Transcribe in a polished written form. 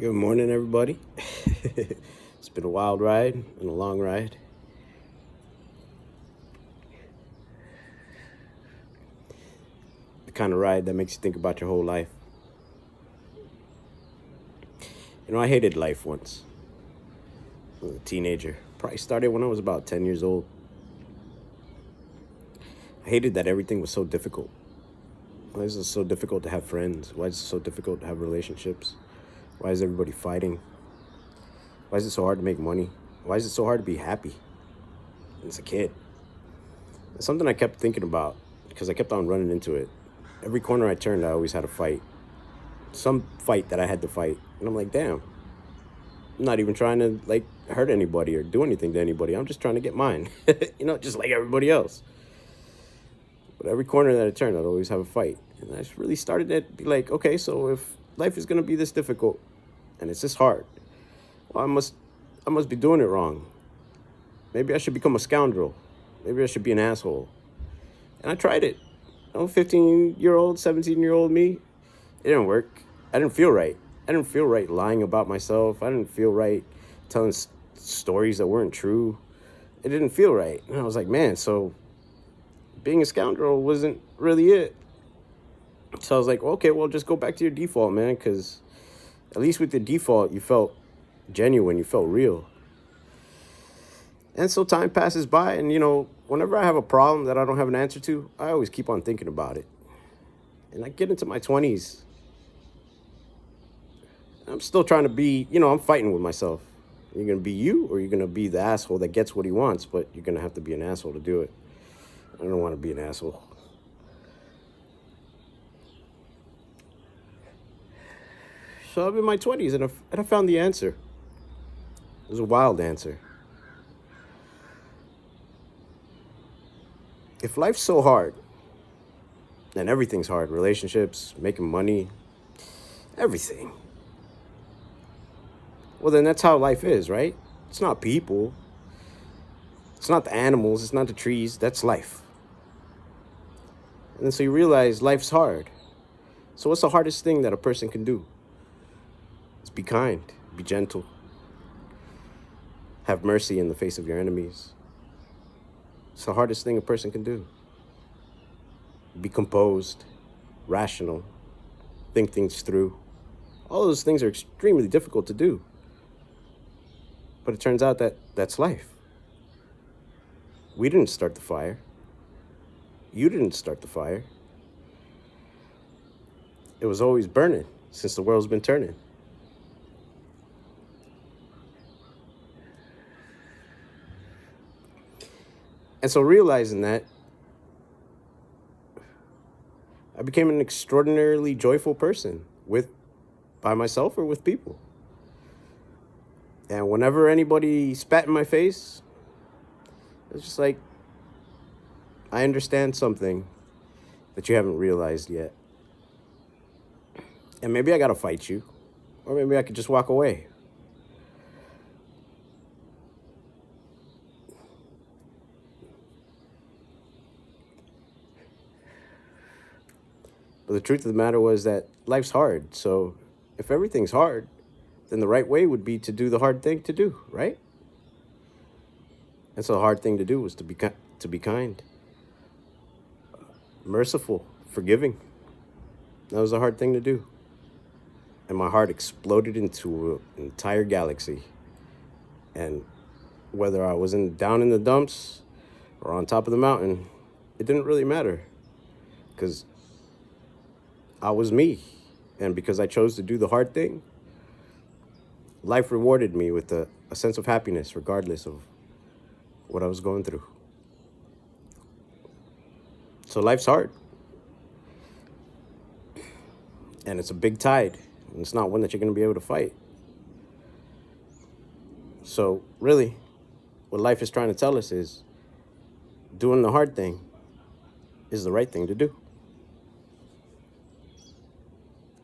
Good morning, everybody. It's been a wild ride and a long ride. The kind of ride that makes you think about your whole life. I hated life once. I was a teenager. Probably started when I was about 10 years old. I hated that everything was so difficult. Why is it so difficult to have friends? Why is it so difficult to have relationships? Why is everybody fighting? Why is it so hard to make money? Why is it so hard to be happy? As a kid. It's something I kept thinking about because I kept on running into it. Every corner I turned, I always had a fight. Some fight that I had to fight. And I'm like, damn, I'm not even trying to hurt anybody or do anything to anybody. I'm just trying to get mine, just like everybody else. But every corner that I turned, I'd always have a fight. And I just really started to be like, okay, so if life is going to be this difficult and it's this hard, well, I must be doing it wrong. Maybe I should become a scoundrel. Maybe I should be an asshole. And I tried it. 15-year-old, 17-year-old me, it didn't work. I didn't feel right. I didn't feel right lying about myself. I didn't feel right telling stories that weren't true. It didn't feel right. And I was like, man, so being a scoundrel wasn't really it. So I was like, okay, well, just go back to your default, man, because at least with the default, you felt genuine, you felt real. And so time passes by, and whenever I have a problem that I don't have an answer to, I always keep on thinking about it. And I get into my 20s. I'm still trying to be, I'm fighting with myself. You're going to be you, or you're going to be the asshole that gets what he wants, but you're going to have to be an asshole to do it. I don't want to be an asshole. So I'm in my 20s, and I found the answer. It was a wild answer. If life's so hard, and everything's hard, relationships, making money, everything, well, then that's how life is, right? It's not people. It's not the animals. It's not the trees. That's life. And then so you realize life's hard. So what's the hardest thing that a person can do? It's be kind, be gentle, have mercy in the face of your enemies. It's the hardest thing a person can do. Be composed, rational, think things through. All those things are extremely difficult to do. But it turns out that that's life. We didn't start the fire. You didn't start the fire. It was always burning since the world's been turning. And so realizing that, I became an extraordinarily joyful person by myself or with people. And whenever anybody spat in my face, it's just like, I understand something that you haven't realized yet. And maybe I gotta fight you, or maybe I could just walk away. But the truth of the matter was that life's hard. So if everything's hard, then the right way would be to do the hard thing to do, right? And so the hard thing to do was to be kind, merciful, forgiving. That was a hard thing to do. And my heart exploded into an entire galaxy. And whether I was down in the dumps or on top of the mountain, it didn't really matter, because I was me. And because I chose to do the hard thing, life rewarded me with a sense of happiness, regardless of what I was going through. So life's hard. And it's a big tide. And it's not one that you're going to be able to fight. So really, what life is trying to tell us is doing the hard thing is the right thing to do.